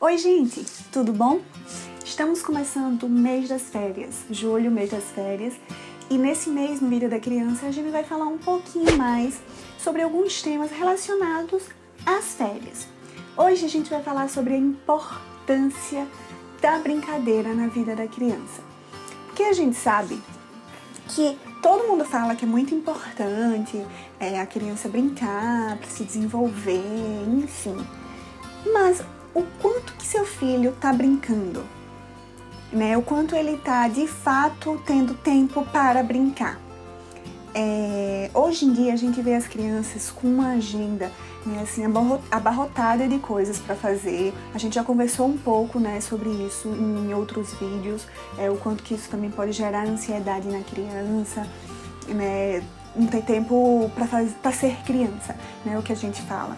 Oi gente, tudo bom? Estamos começando o mês das férias, julho, mês das férias, e nesse mês, no Vida da Criança, a gente vai falar um pouquinho mais sobre alguns temas relacionados às férias. Hoje a gente vai falar sobre a importância da brincadeira na vida da criança. Porque a gente sabe que todo mundo fala que é muito importante a criança brincar, para se desenvolver, enfim. Mas o quanto que seu filho está brincando, né? O quanto ele está, de fato, tendo tempo para brincar. Hoje em dia a gente vê as crianças com uma agenda, né, assim, abarrotada de coisas para fazer. A gente já conversou um pouco, né, sobre isso em outros vídeos, o quanto que isso também pode gerar ansiedade na criança, né, não ter tempo para ser criança, né, o que a gente fala.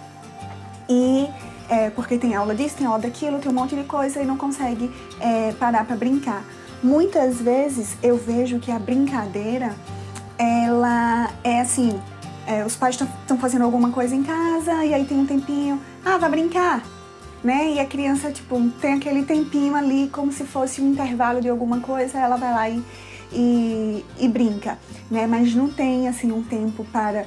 Porque tem aula disso, tem aula daquilo, tem um monte de coisa e não consegue parar para brincar. Muitas vezes eu vejo que a brincadeira, ela é assim, os pais estão fazendo alguma coisa em casa e aí tem um tempinho, vai brincar, né? E a criança, tipo, tem aquele tempinho ali como se fosse um intervalo de alguma coisa, ela vai lá e brinca, né? Mas não tem, assim, um tempo para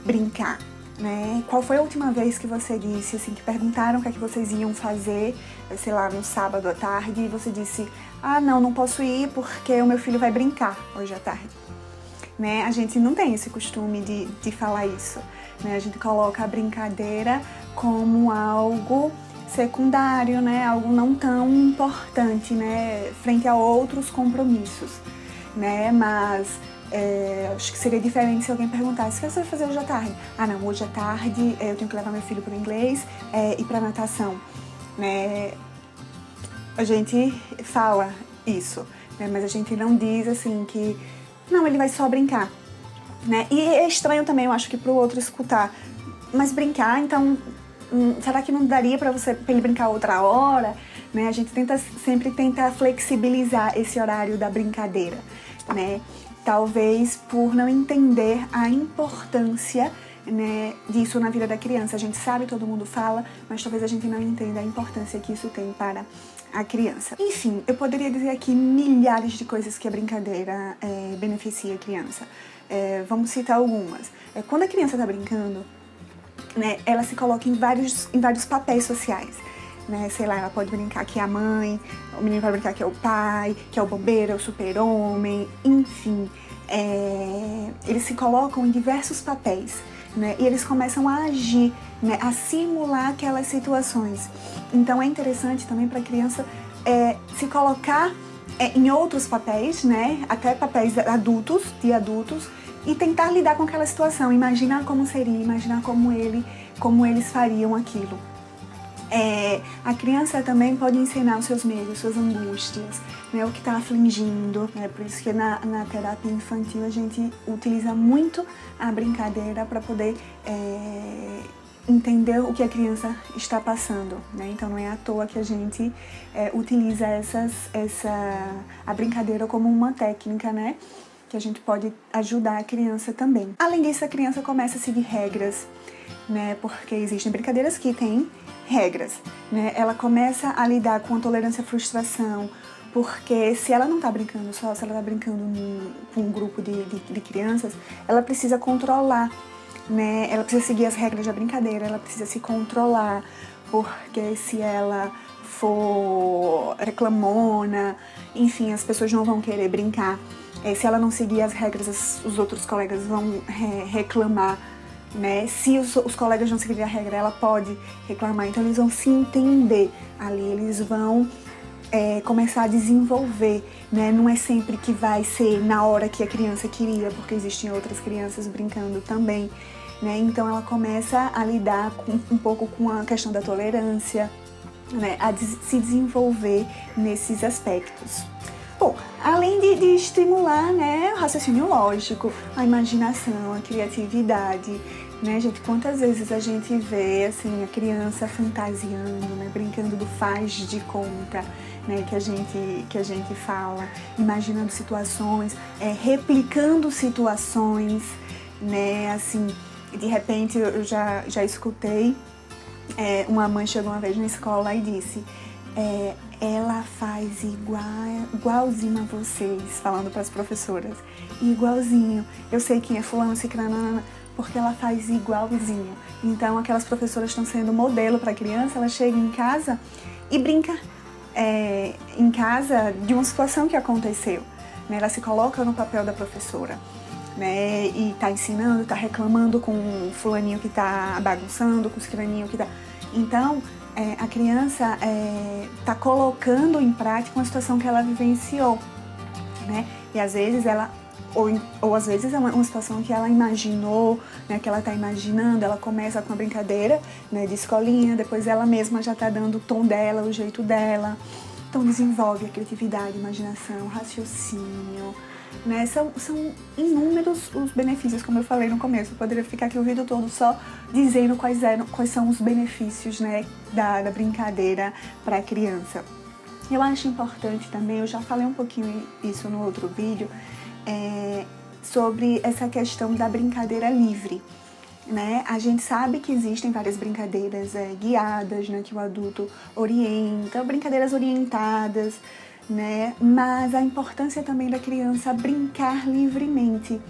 brincar. Né? Qual foi a última vez que você disse, assim, que perguntaram o que é que vocês iam fazer, sei lá, no sábado à tarde, e você disse, não posso ir porque o meu filho vai brincar hoje à tarde, né? A gente não tem esse costume de falar isso, né? A gente coloca a brincadeira como algo secundário, né? Algo não tão importante, né? Frente a outros compromissos, né? Mas acho que seria diferente se alguém perguntasse, o que você vai fazer hoje à tarde? Não, hoje à tarde eu tenho que levar meu filho para o inglês e para natação, né? A gente fala isso, né? Mas a gente não diz assim que, não, ele vai só brincar, né? E é estranho também, eu acho que para o outro escutar, mas brincar, então, será que não daria para ele brincar outra hora? Né? A gente sempre tenta flexibilizar esse horário da brincadeira, né? Talvez por não entender a importância, né, disso na vida da criança. A gente sabe, todo mundo fala, mas talvez a gente não entenda a importância que isso tem para a criança. Enfim, eu poderia dizer aqui milhares de coisas que a brincadeira beneficia a criança. Vamos citar algumas. Quando a criança está brincando, né, ela se coloca em vários papéis sociais. Né, sei lá, ela pode brincar que é a mãe, o menino pode brincar que é o pai, que é o bombeiro, é o super-homem, enfim. Eles se colocam em diversos papéis, né, e eles começam a agir, né, a simular aquelas situações. Então é interessante também para a criança se colocar em outros papéis, né, até papéis de adultos, e tentar lidar com aquela situação, imaginar como seria, imaginar como eles fariam aquilo. A criança também pode ensinar os seus medos, suas angústias, né, o que está afligindo, né, por isso que na terapia infantil a gente utiliza muito a brincadeira para poder entender o que a criança está passando, né? Então não é à toa que a gente utiliza a brincadeira como uma técnica, né, que a gente pode ajudar a criança também. Além disso, a criança começa a seguir regras, né, porque existem brincadeiras que têm regras, né? Ela começa a lidar com a tolerância à frustração, porque se ela não está brincando só, se ela está brincando com um grupo de crianças, ela precisa controlar, né? Ela precisa seguir as regras da brincadeira, ela precisa se controlar, porque se ela for reclamona, enfim, as pessoas não vão querer brincar. Se ela não seguir as regras, os outros colegas vão reclamar, né? Se os colegas não seguirem a regra, ela pode reclamar. Então eles vão se entender ali, eles vão começar a desenvolver, né? Não é sempre que vai ser na hora que a criança queria, porque existem outras crianças brincando também, né? Então ela começa a lidar um pouco com a questão da tolerância, né? A se desenvolver nesses aspectos. Bom, além de estimular, né, o raciocínio lógico, a imaginação, a criatividade, né, gente? Quantas vezes a gente vê, assim, a criança fantasiando, né, brincando do faz de conta, né, que a gente fala, imaginando situações, replicando situações, né, assim, de repente eu já escutei Uma mãe chegou uma vez na escola e disse: ela faz igualzinho a vocês, falando para as professoras. Igualzinho. Eu sei quem é fulano, ciclano, porque ela faz igualzinho. Então, aquelas professoras estão sendo modelo para a criança, ela chega em casa e brinca em casa de uma situação que aconteceu. Né? Ela se coloca no papel da professora. Né? E tá ensinando, tá reclamando com o fulaninho que tá bagunçando, com o ciclaninho que tá... Então, a criança tá colocando em prática uma situação que ela vivenciou, né? E às vezes ela... Ou às vezes é uma situação que ela imaginou, né, que ela está imaginando, ela começa com a brincadeira, né, de escolinha, depois ela mesma já está dando o tom dela, o jeito dela. Então desenvolve a criatividade, imaginação, raciocínio, né? São inúmeros os benefícios, como eu falei no começo. Eu poderia ficar aqui o vídeo todo só dizendo quais são os benefícios, né, da brincadeira para a criança. Eu acho importante também, eu já falei um pouquinho isso no outro vídeo, sobre essa questão da brincadeira livre, né? A gente sabe que existem várias brincadeiras guiadas, né, que o adulto orienta, brincadeiras orientadas, né? Mas a importância também da criança brincar livremente,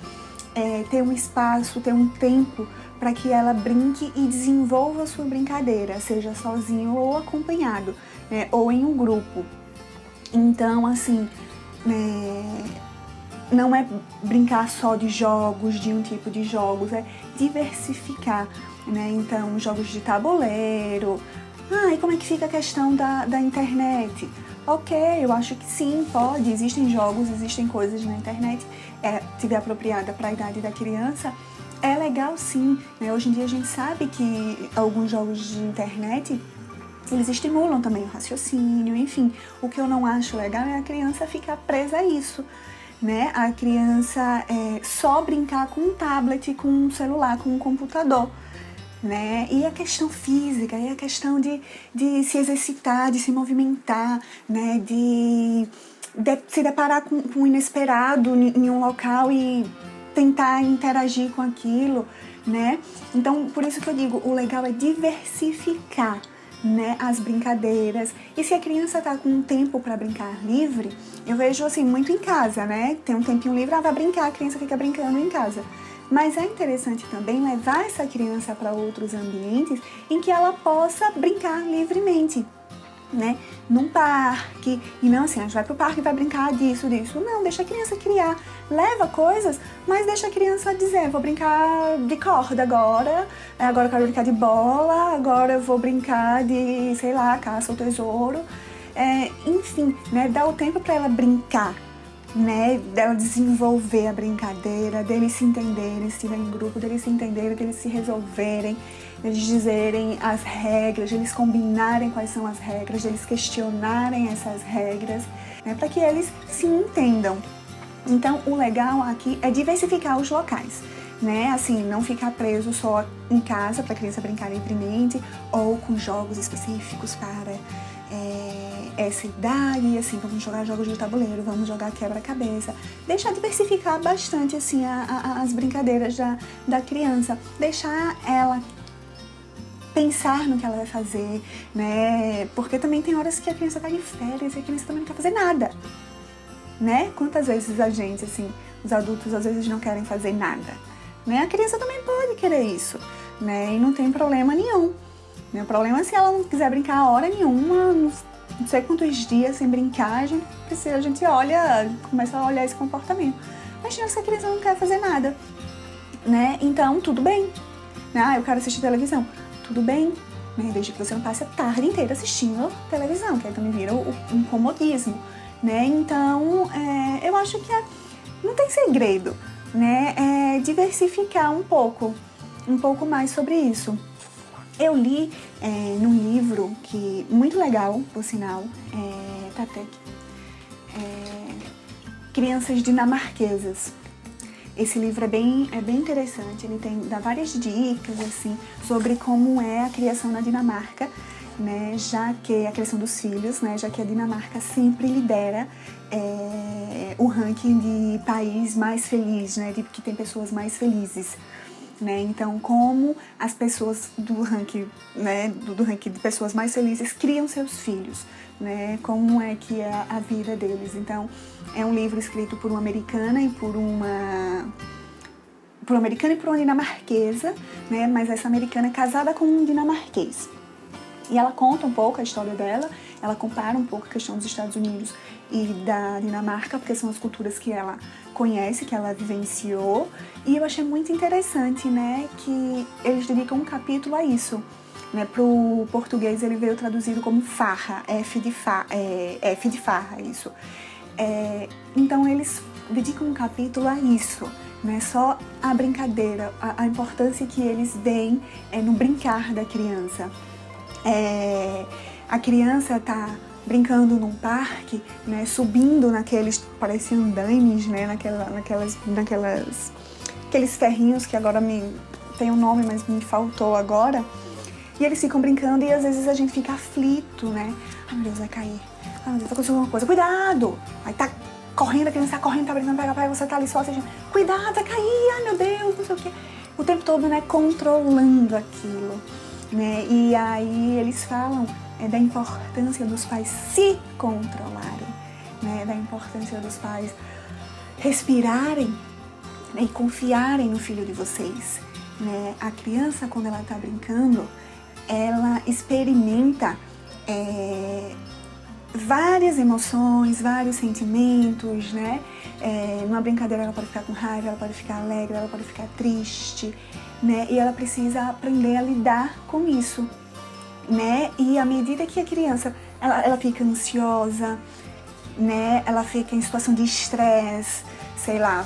ter um espaço, ter um tempo para que ela brinque e desenvolva a sua brincadeira, seja sozinho ou acompanhado, né? Ou em um grupo. Então, assim, não é brincar só de jogos, de um tipo de jogos, é diversificar, né? Então, jogos de tabuleiro. E como é que fica a questão da internet? Ok, eu acho que sim, pode. Existem jogos, existem coisas na internet, se tiver apropriada para a idade da criança, é legal sim, né? Hoje em dia a gente sabe que alguns jogos de internet, eles estimulam também o raciocínio, enfim. O que eu não acho legal é a criança ficar presa a isso, né? A criança só brincar com um tablet, com um celular, com um computador, né? E a questão física, e a questão de se exercitar, de se movimentar, né? De se deparar com o inesperado em um local e tentar interagir com aquilo, né? Então, por isso que eu digo, o legal é diversificar, né, as brincadeiras. E se a criança tá com um tempo para brincar livre, eu vejo assim muito em casa, né? Tem um tempinho livre, vai brincar, a criança fica brincando em casa. Mas é interessante também levar essa criança para outros ambientes em que ela possa brincar livremente, né? Num parque, e não assim, a gente vai pro parque e vai brincar disso. Não, deixa a criança criar. Leva coisas, mas deixa a criança dizer, vou brincar de corda agora eu quero brincar de bola, agora eu vou brincar de, sei lá, caça ao tesouro. Enfim, né? Dá o tempo para ela brincar, né? Dela desenvolver a brincadeira, deles se entenderem, se estiverem em grupo, deles se entenderem, deles se resolverem, eles dizerem as regras, eles combinarem quais são as regras, eles questionarem essas regras, né, para que eles se entendam. Então, o legal aqui é diversificar os locais, né? Assim, não ficar preso só em casa para a criança brincar livremente ou com jogos específicos para essa idade, assim, vamos jogar jogos de tabuleiro, vamos jogar quebra-cabeça. Deixar diversificar bastante, assim, as brincadeiras da criança. Deixar ela pensar no que ela vai fazer, né? Porque também tem horas que a criança tá de férias e a criança também não quer fazer nada, né? Quantas vezes a gente, assim, os adultos às vezes não querem fazer nada, né? A criança também pode querer isso, né? E não tem problema nenhum. O problema é se ela não quiser brincar a hora nenhuma, não sei quantos dias sem brincar, a gente começa a olhar esse comportamento. Mas se a criança não quer fazer nada, né? Então, tudo bem. Eu quero assistir televisão. Tudo bem, né? Desde que você não passe a tarde inteira assistindo televisão, que aí também vira um comodismo, né? Então, eu acho que não tem segredo, né? É diversificar um pouco mais sobre isso. Eu li num livro muito legal, por sinal, tá até aqui, Crianças Dinamarquesas. Esse livro é bem interessante, ele dá várias dicas assim, sobre como é a criação na Dinamarca, né, já que a criação dos filhos, né, já que a Dinamarca sempre lidera o ranking de país mais feliz, né, que tem pessoas mais felizes. né? Então, como as pessoas do ranking, né, do ranking de pessoas mais felizes criam seus filhos, né? Como é que é a vida deles. Então, é um livro escrito por uma americana e por uma dinamarquesa, né? Mas essa americana é casada com um dinamarquês. E ela conta um pouco a história dela, ela compara um pouco a questão dos Estados Unidos e da Dinamarca, porque são as culturas que ela conhece, que ela vivenciou. E eu achei muito interessante, né, que eles dedicam um capítulo a isso. Né, pro português ele veio traduzido como farra, F de farra, isso. Então eles dedicam um capítulo a isso, né, só a brincadeira, a importância que eles veem no brincar da criança. A criança tá brincando num parque, né, subindo naqueles, parecem andaimes, né, aqueles ferrinhos que agora tem um nome, mas me faltou agora. E eles ficam brincando e às vezes a gente fica aflito, né? Ai, meu Deus, vai cair. Ai, meu Deus, tá acontecendo alguma coisa. Cuidado! Aí tá correndo, a criança tá correndo, tá brincando, pega, você tá ali só, assim, cuidado, vai cair, ai meu Deus, não sei o quê. O tempo todo, né, controlando aquilo, né? E aí eles falam da importância dos pais se controlarem, né? Da importância dos pais respirarem, né, e confiarem no filho de vocês, né? A criança, quando ela tá brincando, ela experimenta várias emoções, vários sentimentos, né? Numa brincadeira ela pode ficar com raiva, ela pode ficar alegre, ela pode ficar triste, né? E ela precisa aprender a lidar com isso, né? E à medida que a criança ela fica ansiosa, né? Ela fica em situação de estresse, sei lá,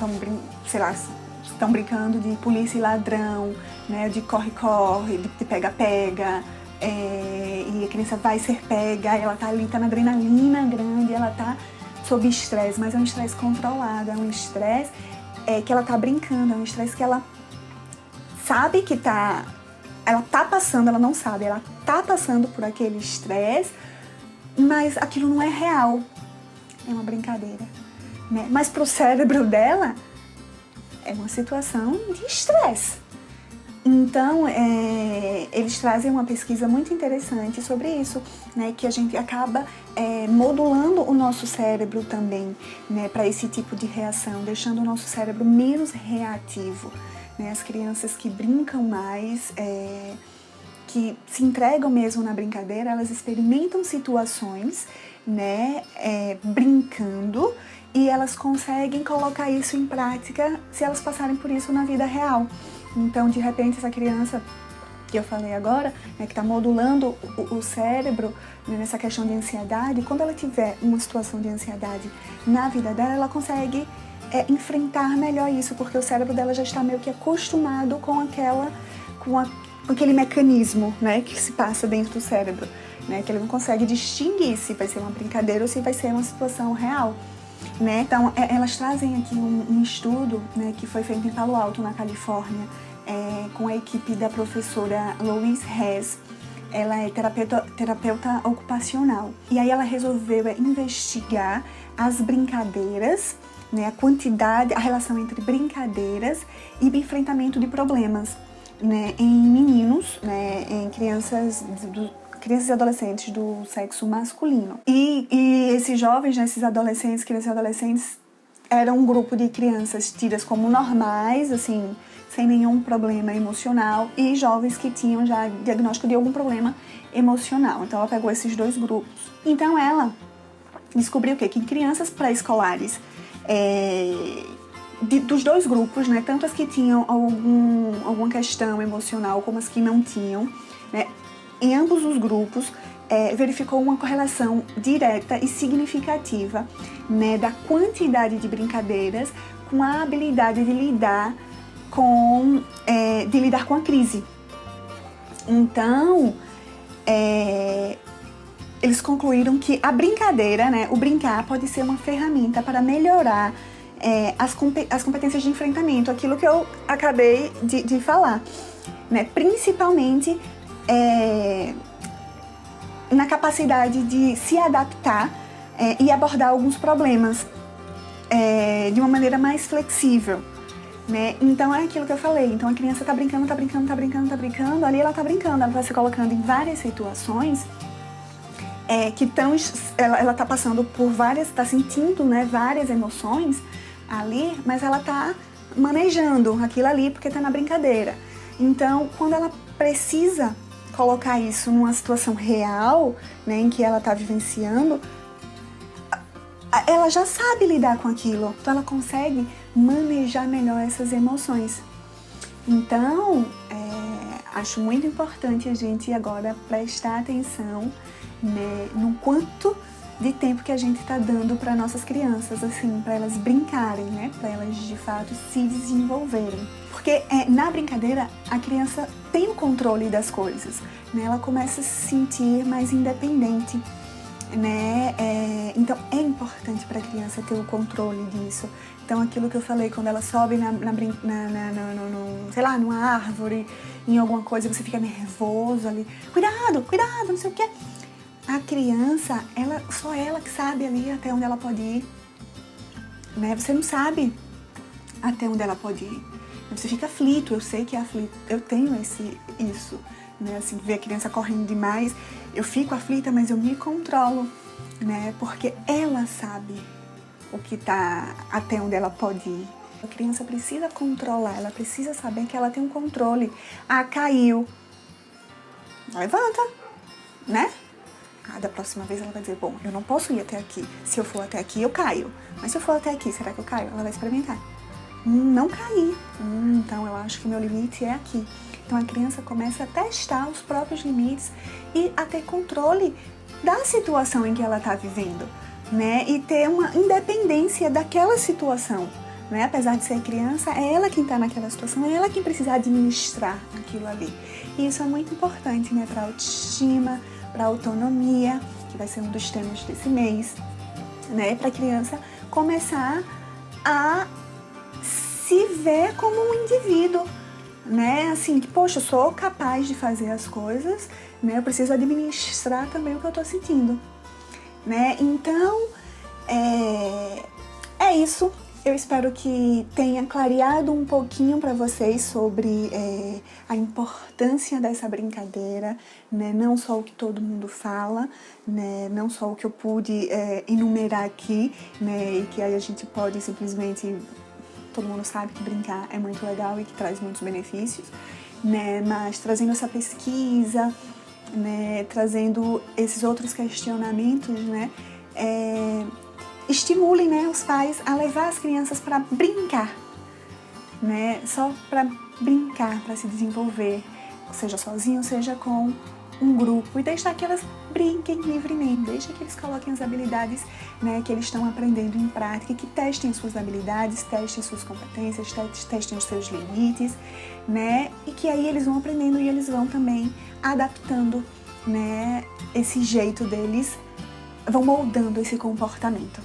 estão brincando de polícia e ladrão, né, de corre-corre, de pega-pega, e a criança vai ser pega, ela tá ali, tá na adrenalina grande, ela tá sob estresse, mas é um estresse controlado, é um estresse que ela tá brincando, é um estresse que ela sabe que ela tá passando, ela não sabe, ela tá passando por aquele estresse, mas aquilo não é real, é uma brincadeira, né? Mas pro cérebro dela, é uma situação de estresse. Então, eles trazem uma pesquisa muito interessante sobre isso, né, que a gente acaba modulando o nosso cérebro também, né, para esse tipo de reação, deixando o nosso cérebro menos reativo. Né? As crianças que brincam mais, que se entregam mesmo na brincadeira, elas experimentam situações, né, brincando, e elas conseguem colocar isso em prática se elas passarem por isso na vida real. Então, de repente, essa criança que eu falei agora, né, que está modulando o cérebro, né, nessa questão de ansiedade, quando ela tiver uma situação de ansiedade na vida dela, ela consegue enfrentar melhor isso, porque o cérebro dela já está meio que acostumado com aquele mecanismo, né, que se passa dentro do cérebro, né, que ele não consegue distinguir se vai ser uma brincadeira ou se vai ser uma situação real. Né? Então, elas trazem aqui um estudo, né, que foi feito em Palo Alto, na Califórnia, com a equipe da professora Louise Hess. Ela é terapeuta ocupacional. E aí ela resolveu investigar as brincadeiras, né, a quantidade, a relação entre brincadeiras e enfrentamento de problemas, né, em meninos, né, em crianças e adolescentes do sexo masculino. E esses jovens, né, esses adolescentes, crianças e adolescentes, eram um grupo de crianças tidas como normais, assim, sem nenhum problema emocional, e jovens que tinham já diagnóstico de algum problema emocional. Então ela pegou esses dois grupos. Então ela descobriu que em crianças pré-escolares, dos dois grupos, né, tanto as que tinham alguma questão emocional como as que não tinham, né, em ambos os grupos, verificou uma correlação direta e significativa, né, da quantidade de brincadeiras com a habilidade de lidar com a crise. Então, eles concluíram que a brincadeira, né, o brincar pode ser uma ferramenta para melhorar as competências de enfrentamento, aquilo que eu acabei de falar, né, principalmente na capacidade de se adaptar e abordar alguns problemas de uma maneira mais flexível, né? Então é aquilo que eu falei. Então a criança tá brincando, ali ela tá brincando, ela tá se colocando em várias situações ela tá passando por tá sentindo, né, várias emoções ali, mas ela tá manejando aquilo ali porque tá na brincadeira. Então, quando ela precisa colocar isso numa situação real, né, em que ela tá vivenciando, ela já sabe lidar com aquilo, então ela consegue manejar melhor essas emoções. Então, acho muito importante a gente agora prestar atenção, né, no quanto de tempo que a gente está dando para nossas crianças, assim, para elas brincarem, né, para elas de fato se desenvolverem. Porque na brincadeira a criança tem o controle das coisas, né, ela começa a se sentir mais independente, né, então é importante para a criança ter o controle disso. Então aquilo que eu falei, quando ela sobe sei lá, numa árvore, em alguma coisa, você fica nervoso ali, cuidado, não sei o quê. A criança, só ela que sabe ali até onde ela pode ir, né? Você não sabe até onde ela pode ir. Você fica aflito, eu sei que é aflito, eu tenho isso, né? Assim, ver a criança correndo demais, eu fico aflita, mas eu me controlo, né? Porque ela sabe o que tá, até onde ela pode ir. A criança precisa controlar, ela precisa saber que ela tem um controle. Ah, caiu. Levanta, né? Da próxima vez ela vai dizer, bom, eu não posso ir até aqui. Se eu for até aqui, eu caio. Mas se eu for até aqui, será que eu caio? Ela vai experimentar. Não cair. Então eu acho que meu limite é aqui. Então a criança começa a testar os próprios limites e a ter controle da situação em que ela está vivendo, né? E ter uma independência daquela situação, né? Apesar de ser criança, é ela quem está naquela situação, é ela quem precisa administrar aquilo ali. E isso é muito importante, né? Para a autoestima, para a autonomia, que vai ser um dos temas desse mês, né? Para a criança começar a se ver como um indivíduo, né? Assim, que, poxa, eu sou capaz de fazer as coisas, né? Eu preciso administrar também o que eu tô sentindo, né? Então, é isso. Eu espero que tenha clareado um pouquinho para vocês sobre a importância dessa brincadeira, né? Não só o que todo mundo fala, né? Não só o que eu pude enumerar aqui, né? E que aí a gente pode simplesmente... Todo mundo sabe que brincar é muito legal e que traz muitos benefícios, né? Mas trazendo essa pesquisa, né? Trazendo esses outros questionamentos, né? Estimulem, né, os pais a levar as crianças para brincar, né? Só para brincar, para se desenvolver, seja sozinho, seja com um grupo, e deixar que elas brinquem livremente, deixa que eles coloquem as habilidades, né, que eles estão aprendendo em prática, que testem suas habilidades, testem suas competências, testem os seus limites, né, e que aí eles vão aprendendo e eles vão também adaptando, né, esse jeito deles, vão moldando esse comportamento,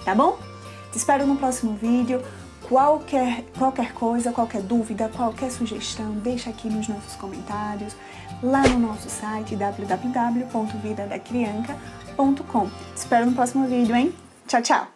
tá bom? Te espero no próximo vídeo. Qualquer coisa, qualquer dúvida, qualquer sugestão, deixa aqui nos nossos comentários, lá no nosso site www.vidadacrianca.com. Te espero no próximo vídeo, hein? Tchau, tchau!